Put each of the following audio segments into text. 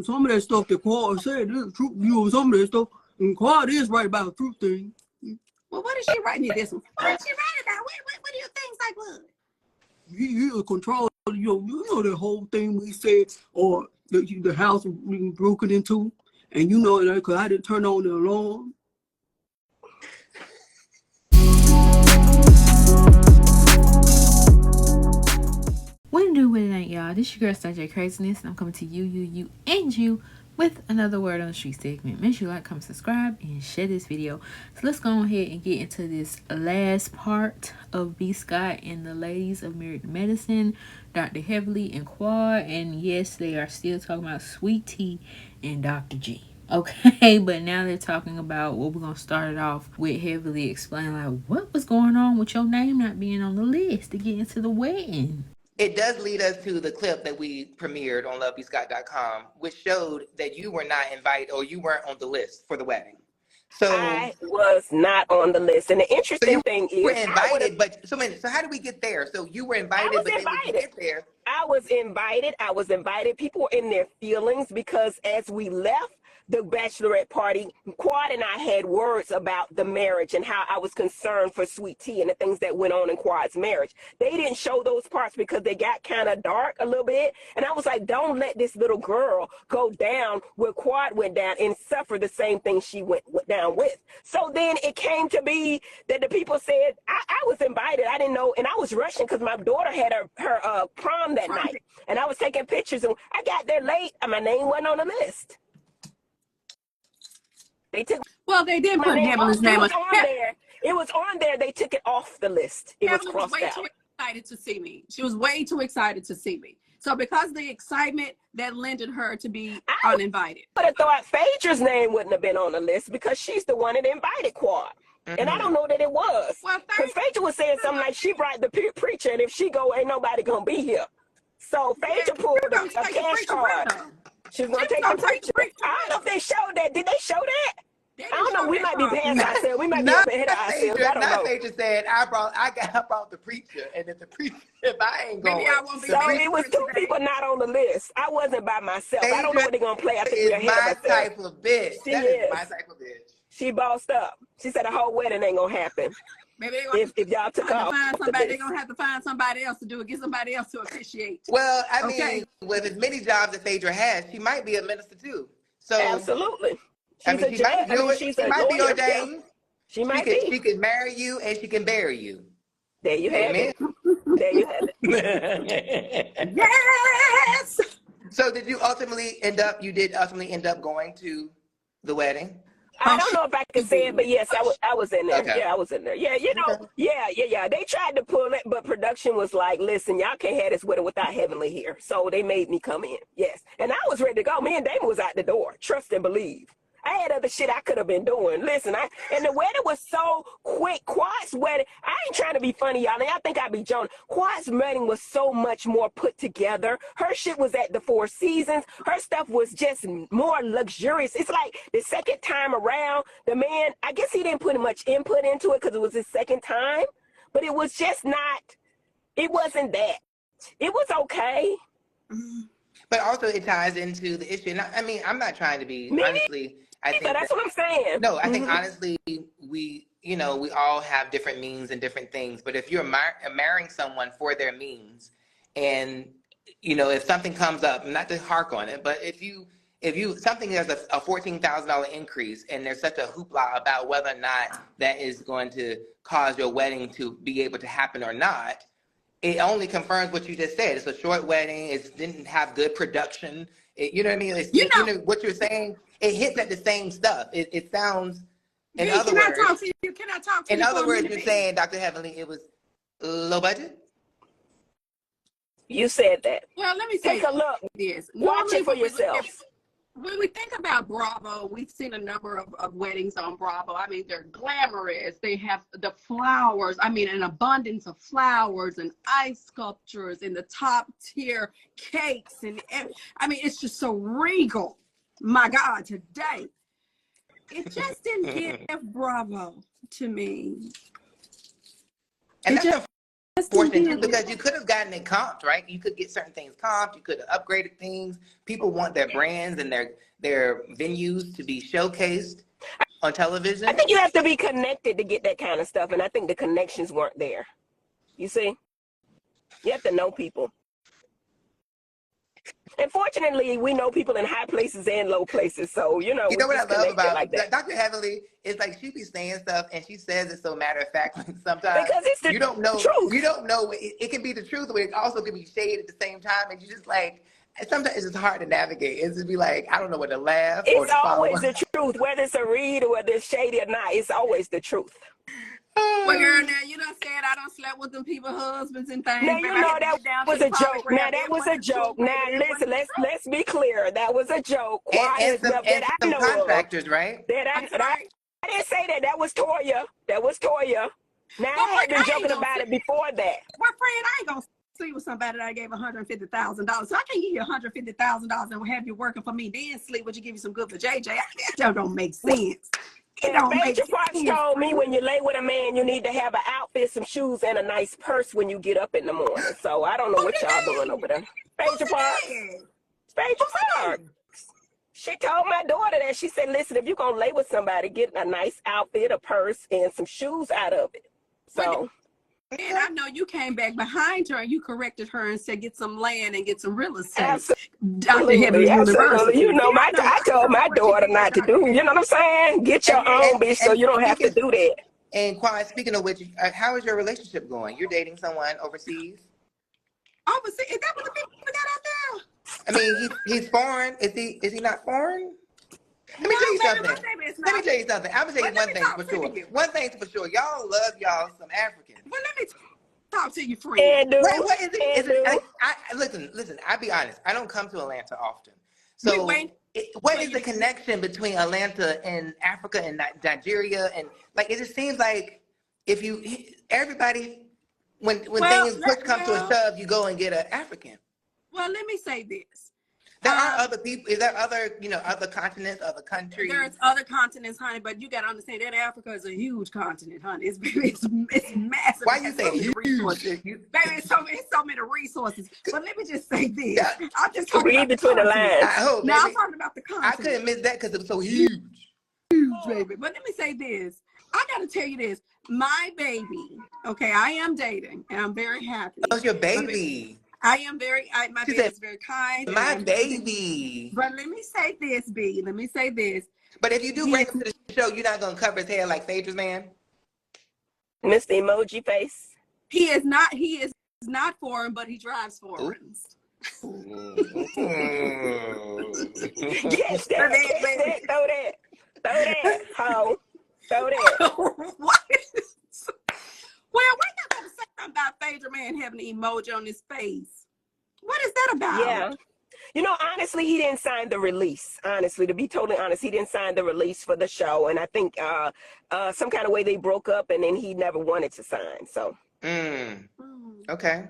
some of that stuff that Quad said is true. You know, some of that stuff, and Quad is right about the truth thing. Well, what is she writing in this one? What is she writing about? What do you think, like what? He control, you know the whole thing we said, or the house was broken into, and you know that because I didn't turn on the alarm. What do with it ain't, y'all? This your girl Star J Craziness, and I'm coming to you, and you with another word on the street segment. Make sure you like, comment, subscribe, and share this video. So let's go ahead and get into this last part of bscott and the ladies of Married to Medicine, Dr. Heavenly and Quad. And yes, they are still talking about Sweet Tea and Dr. G. Okay, but now they're talking about what we're going to start it off with Heavily explaining like what was going on with your name not being on the list to get into the wedding. It does lead us to the clip that we premiered on lovebscott.com, which showed that you were not invited or you weren't on the list for the wedding. So I was not on the list. And the interesting thing is, you were invited, but so how did we get there? So you were invited, but then when you get there, I was invited. People were in their feelings because as we left the bachelorette party, Quad and I had words about the marriage and how I was concerned for Sweet Tea and the things that went on in Quad's marriage. They didn't show those parts because they got kind of dark a little bit. And I was like, don't let this little girl go down where Quad went down and suffer the same thing she went down with. So then it came to be that the people said, I was invited. I didn't know. And I was rushing because my daughter had her prom that night. And I was taking pictures. And I got there late and my name wasn't on the list. They did put Heavenly's name on there. It was on there. They took it off the list. It was crossed out. Too excited to see me. She was way too excited to see me. So because of the excitement, that lended her to be uninvited. I would have thought Phaedra's name wouldn't have been on the list because she's the one that invited Quad. Mm-hmm. And I don't know that it was. Because Phaedra was saying something like she brought the preacher, and if she go, ain't nobody gonna be here. So Phaedra pulled a cash card. She's going to take the preacher. I don't know if they showed that. Did they show that? I don't know. We might be past ourselves. We might be ahead of ourselves. I don't know. Phaedra said, I brought the preacher. And if the preacher, if I ain't going. Maybe I won't be. So it was two people not on the list. I wasn't by myself. I don't know what they're going to play. I think we're ahead of ourselves. Type of bitch. That is my type of bitch. She bossed up. She said the whole wedding ain't going to happen. Maybe if y'all took off, they're gonna have to find somebody else to do it. Get somebody else to officiate. Well, I mean, with as many jobs that Phaedra has, she might be a minister too. So absolutely, she might do it. She might be ordained. She might be. She can marry you and she can bury you. There you have it. There you have it. Yes. So did you ultimately end up going to the wedding? I don't know if I can say it, but yes, I was in there. Okay. Yeah, I was in there. Yeah, you know, yeah. They tried to pull it, but production was like, listen, y'all can't have this wedding without Heavenly here. So they made me come in. Yes. And I was ready to go. Me and Damon was out the door. Trust and believe. I had other shit I could have been doing. Listen, and the wedding was so quick. Quad's wedding, I ain't trying to be funny, y'all. And y'all think I be joking. Quad's wedding was so much more put together. Her shit was at the Four Seasons. Her stuff was just more luxurious. It's like the second time around, the man, I guess he didn't put much input into it because it was his second time. But it was just not, it wasn't that. It was okay. But also it ties into the issue. And I mean, I'm not trying to be, honestly. I think that's what I'm saying. No, I think honestly, we all have different means and different things. But if you're marrying someone for their means, and if something comes up, not to hark on it, but if something has a $14,000 increase, and there's such a hoopla about whether or not that is going to cause your wedding to be able to happen or not, it only confirms what you just said. It's a short wedding. It didn't have good production. You know what I mean? It's, what you're saying. It hits at the same stuff. It sounds, in other words. Can I talk to you? In other words, you're saying, Dr. Heavenly, it was low budget? You said that. Well, let me say, take a look. Yes. Watch it for yourself. When we think about Bravo, we've seen a number of weddings on Bravo. I mean, they're glamorous. They have the flowers. I mean, an abundance of flowers and ice sculptures and the top tier cakes. And I mean, it's just so regal. My God, today. It just didn't give Bravo to me. And that's portion too, because you could have gotten it comped, right? You could get certain things comped. You could have upgraded things. People want their brands and their venues to be showcased on television. I think you have to be connected to get that kind of stuff, and I think the connections weren't there. You see, you have to know people. And fortunately, we know people in high places and low places. So, you know what I love about like that. Dr. Heavenly is like she be saying stuff and she says it so matter of fact. Like sometimes because it's the you don't know truth. You don't know it can be the truth, but it also can be shade at the same time. And you just like sometimes it's just hard to navigate. It's just be like I don't know whether to laugh. Or It's to always follow. the truth, whether it's a read or whether it's shady or not. It's always the truth. Well, girl, now you done said I done slept with them people's husbands and things. Now you know that was a joke. Now that was a joke. Now listen, let's be clear. That was a joke. And some contractors, right? I didn't say that. That was Toya. That was Toya. Now I had been joking about it before that. Well, friend, I ain't gonna sleep with somebody that I gave $150,000. So I can't give you $150,000 and have you working for me. Then sleep, would you give you some good for JJ? That don't make sense. Major Fox told me when you lay with a man, you need to have an outfit, some shoes, and a nice purse when you get up in the morning. So I don't know what y'all doing over there. Major Fox. Major Fox. She told my daughter that. She said, listen, if you're going to lay with somebody, get a nice outfit, a purse, and some shoes out of it. So. And I know you came back behind her and you corrected her and said, get some land and get some real estate. Absolutely. You know, I told my daughter not to do, you know what I'm saying? Get your own, bitch, so you don't have to do that. And Quan, speaking of which, how is your relationship going? You're dating someone overseas? Overseas? Is that what the people got out there? I mean, he's foreign. Is he not foreign? Let me tell you something. I'm gonna tell you one thing for sure. One thing for sure. Y'all love y'all some Africans. Well, let me talk to you, friend. What is it? Listen. I'll be honest. I don't come to Atlanta often. So what is the connection between Atlanta and Africa and Nigeria? And like, it just seems like if everybody, when things push come to a shove, you go and get an African. Well, let me say this. There are other people. Is there other, other continents, other countries? There's other continents, honey, but you got to understand that Africa is a huge continent, honey. It's massive. Why you say huge? Baby, it's so many resources. But let me just say this. Yeah. I'm just talking about between the lines. I'm talking about the continent. I couldn't miss that because it was so huge. Huge, baby. But let me say this. I got to tell you this. My baby, okay, I am dating, and I'm very happy. Oh, your baby. I am my baby is very kind. My baby. But let me say this, B. Let me say this. But if you do bring him to the show, you're not going to cover his hair like Phaedra's man? Mr. Emoji Face? He is not foreign, but he drives foreigns. Yes, throw that, ho. Throw that. What? Well, we're not going to say something about Phaedra man having an emoji on his face. What is that about? Yeah. You know, honestly, he didn't sign the release. Honestly, to be totally honest, he didn't sign the release for the show. And I think some kind of way they broke up and then he never wanted to sign. So. Okay.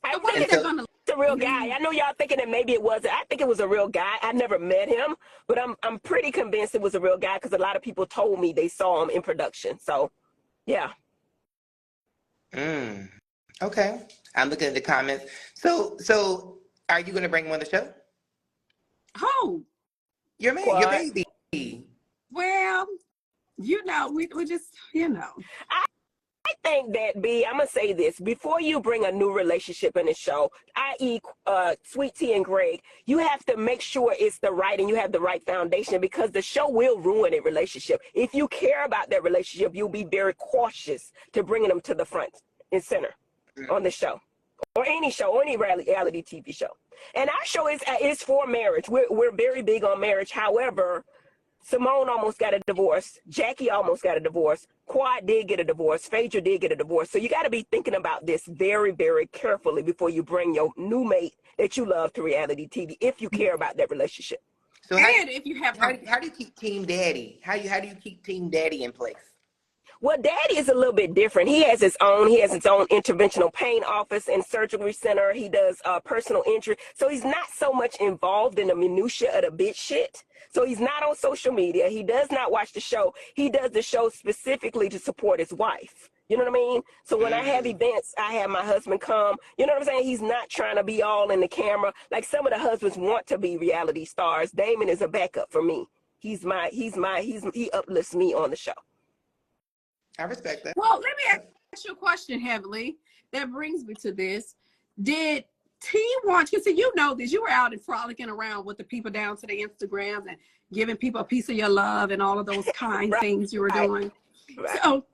I think it's a real guy. I know y'all thinking that maybe it wasn't. I think it was a real guy. I never met him, but I'm pretty convinced it was a real guy because a lot of people told me they saw him in production. So, yeah. Okay. I'm looking at the comments. So are you going to bring him on the show? Who? Your man, your baby. Well, we just, I think that, B, I'm going to say this. Before you bring a new relationship in the show, i.e. Sweet Tea and Greg, you have to make sure it's the right and you have the right foundation because the show will ruin a relationship. If you care about that relationship, you'll be very cautious to bringing them to the front and center on the show or any show or any reality TV show. And our show is for marriage. We're very big on marriage. However, Simone almost got a divorce. Jackie almost got a divorce. Quad did get a divorce. Phaedra did get a divorce. So you got to be thinking about this very, very carefully before you bring your new mate that you love to reality TV, if you care about that relationship. So how do you keep Team Daddy? How do you keep Team Daddy in place? Well, Daddy is a little bit different. He has his own interventional pain office and surgery center. He does personal injury. So he's not so much involved in the minutia of the bitch shit. So he's not on social media. He does not watch the show. He does the show specifically to support his wife. You know what I mean? So when I have events, I have my husband come. You know what I'm saying? He's not trying to be all in the camera. Like some of the husbands want to be reality stars. Damon is a backup for me. He uplifts me on the show. I respect that. Well, let me ask you a question, Heavenly. That brings me to this. Did T want you? So you know this. You were out and frolicking around with the people down to the Instagrams and giving people a piece of your love and all of those kind things you were doing. Right. So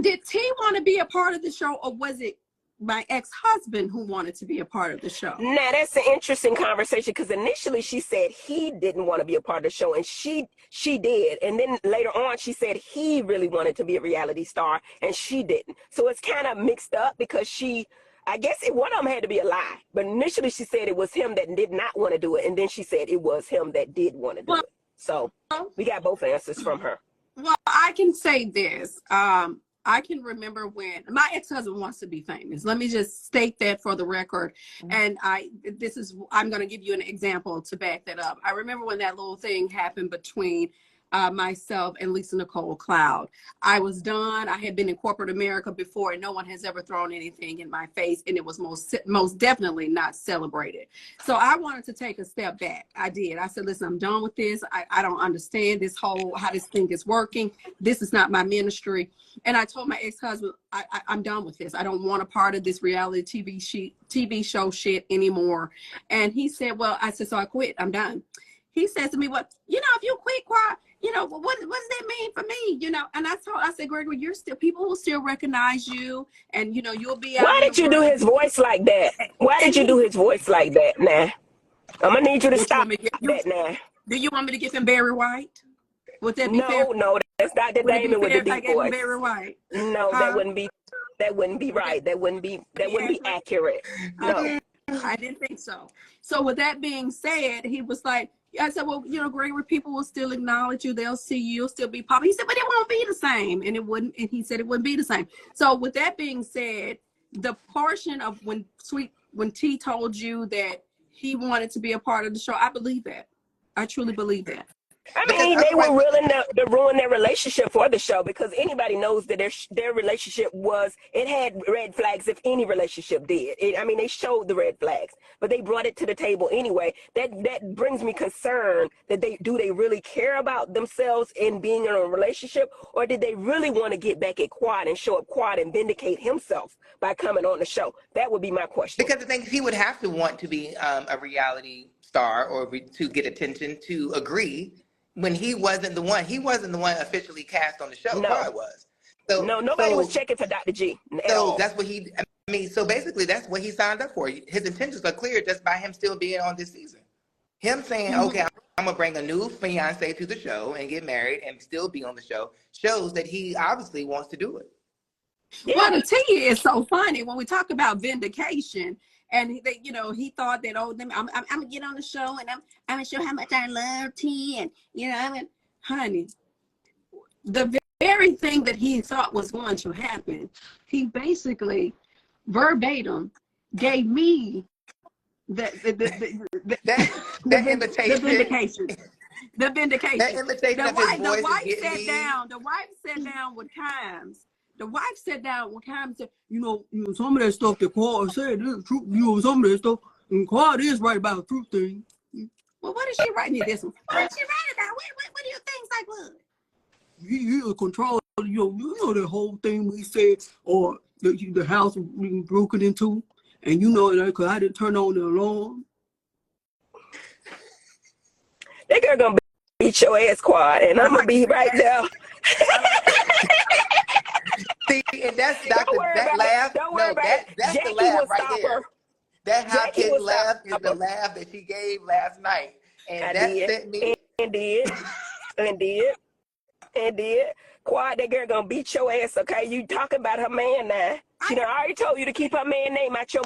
did T want to be a part of the show, or was it my ex-husband who wanted to be a part of the show? Now, that's an interesting conversation because initially she said he didn't want to be a part of the show, and she did. And then later on, she said he really wanted to be a reality star, and she didn't. So it's kind of mixed up because I guess one of them had to be a lie. But initially she said it was him that did not want to do it, and then she said it was him that did want to do it. So we got both answers from her. Well, I can say this. I can remember when my ex-husband wants to be famous. Let me just state that for the record. And I'm going to give you an example to back that up. I remember when that little thing happened between myself and Lisa Nicole Cloud. I was done. I had been in corporate America before, and no one has ever thrown anything in my face, and it was most definitely not celebrated. So I wanted to take a step back. I did. I said, listen, I'm done with this. I don't understand this how this thing is working. This is not my ministry. And I told my ex-husband, I'm done with this. I don't want a part of this reality TV show shit anymore. And he said, well, I said, so I quit. I'm done. He says to me, well, if you quit, quiet, what does that mean for me? And I said, Gregory, people will still recognize you, and you'll be out. Why did you do his voice like that? Why did you do his voice like that? Nah, I'm gonna need you to stop that now. Do you want me to give him Barry White? Would that be fair? No, that's not the Damon with the deep voice. Barry White? No, that wouldn't be right. That wouldn't be accurate. No. I didn't think so. So with that being said, he was like, I said, well, Gregory, people will still acknowledge you. They'll see you. You'll still be popular. He said, but it won't be the same. And it wouldn't. And he said it wouldn't be the same. So with that being said, the portion of when T told you that he wanted to be a part of the show, I believe that. I truly believe that. I mean, they were willing to ruin their relationship for the show because anybody knows that their relationship it had red flags if any relationship did. They showed the red flags, but they brought it to the table anyway. That brings me concern that they really care about themselves in being in a relationship, or did they really want to get back at Quad and show up Quad and vindicate himself by coming on the show? That would be my question. Because the thing is, he would have to want to be a reality star or to get attention to agree. When he wasn't the one officially cast on the show. No, Quad was. So nobody was checking for Dr. G. So that's what so basically that's what he signed up for. His intentions are clear just by him still being on this season. Him saying, okay, I'm gonna bring a new fiance to the show and get married and still be on the show shows that he obviously wants to do it. Yeah. Well, the T is so funny when we talk about vindication. And he thought that, I'm gonna get on the show and I'm gonna show how much I love T, and honey, the very thing that he thought was going to happen, he basically verbatim gave me the vindication. The vindication. That invitation of his voice The wife sat down with Kimes. The wife sat down with Kimes and said, some of that stuff that Quad said is true. Some of that stuff, and Quad is right about a truth thing. Well, what is she writing in this one? What is she writing about? What do you think, like what? He control, the whole thing we said, or the house being broken into, and because I didn't turn on the alarm. That girl gonna beat your ass, Quad, and I'm gonna be right there. See, and that's that laugh. Don't worry about it. That's Jackie the laugh will right stop there. her. That high pitched laugh is the laugh that she gave last night, and sent me. And did. Quad, that girl gonna beat your ass. Okay, you talking about her man now? She done already told you to keep her man name out your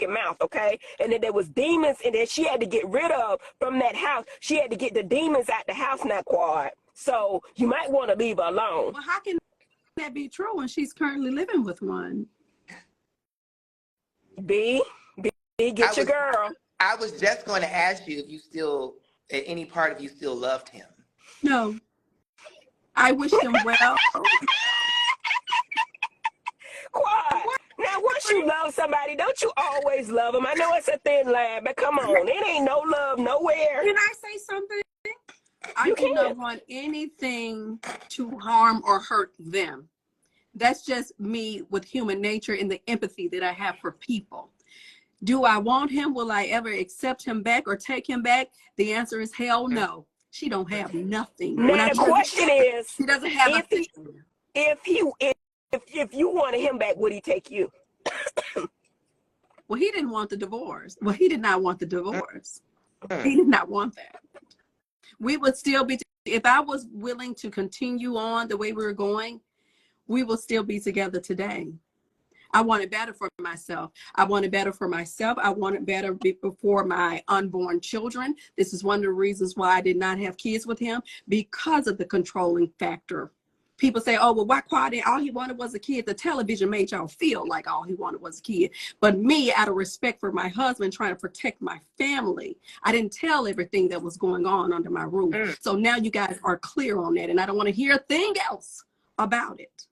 mouth, okay? And then there was demons, and then she had to get rid of from that house. She had to get the demons out the house now, Quad. So you might want to leave her alone. Well, how can that be true when she's currently living with one? B, get your girl. I was just going to ask you if you still, at any part of you still loved him. No. I wish him well. Quad. Now, once you love somebody, don't you always love them? I know it's a thin line, but come on. It ain't no love nowhere. Can I say something? I do not want anything to harm or hurt them. That's just me with human nature and the empathy that I have for people. Do I want him? Will I ever accept him back or take him back? The answer is hell no. She don't have nothing. Now the question is, she doesn't have if you wanted him back, would he take you? Well, he didn't want the divorce. Well, he did not want the divorce. He did not want that. We would still be, if I was willing to continue on the way we were going, we will still be together today. I want it better for myself. I want it better for myself. I want it better for my unborn children. This is one of the reasons why I did not have kids with him, because of the controlling factor. People say, oh, well, why Quad? All he wanted was a kid. The television made y'all feel like all he wanted was a kid. But me, out of respect for my husband, trying to protect my family, I didn't tell everything that was going on under my roof. So now you guys are clear on that. And I don't want to hear a thing else about it.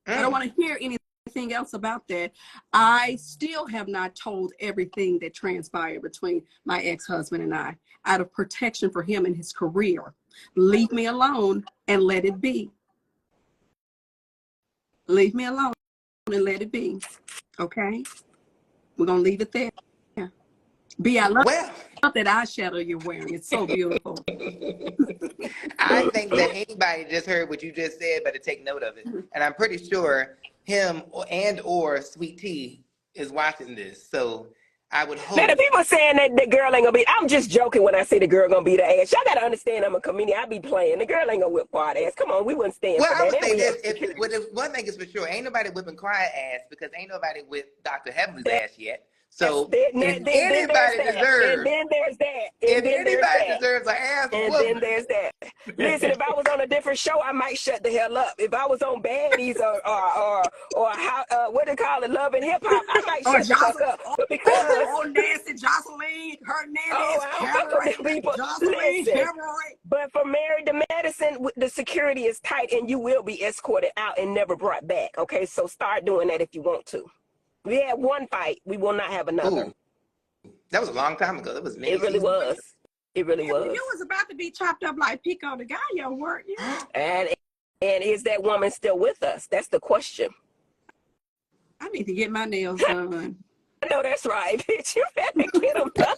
I don't want to hear anything else about that. I still have not told everything that transpired between my ex-husband and I, out of protection for him and his career. Leave me alone and let it be. Leave me alone and let it be. Okay? We're going to leave it there. Yeah. B, I love that eyeshadow you're wearing. It's so beautiful. I think that anybody just heard what you just said better take note of it. And I'm pretty sure him or Sweet Tea is watching this. So I would hope. Now, the people saying that the girl ain't gonna be, I'm just joking when I say the girl gonna beat her ass. Y'all gotta understand I'm a comedian. I be playing. The girl ain't gonna whip Quad ass. Come on, we wouldn't stand for that. Well, I would say this. One thing is for sure, ain't nobody whipping Quiet ass because ain't nobody whipped Dr. Heavenly's ass yet. So if anybody deserves, if anybody deserves an ass whooping, then there's that. Listen, if I was on a different show, I might shut the hell up. If I was on Baddies or how what they call it, Love and Hip Hop, I might shut the fuck up. But because Nancy Jocelyn, Hernandez, Listen, but for Married to Medicine, the security is tight, and you will be escorted out and never brought back. Okay, so start doing that if you want to. We had one fight. We will not have another. Ooh, that was a long time ago. That was It really was. It really was. You was about to be chopped up like Pico de Gallo, weren't you? And is that woman still with us? That's the question. I need to get my nails done. I know that's right, bitch. You better get them done.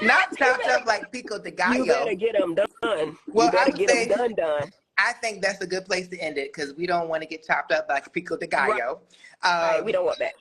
Not chopped up like Pico de Gallo. You better get them done. Well, you better get them done. I think that's a good place to end it because we don't want to get chopped up like Pico de Gallo. Right, we don't want that.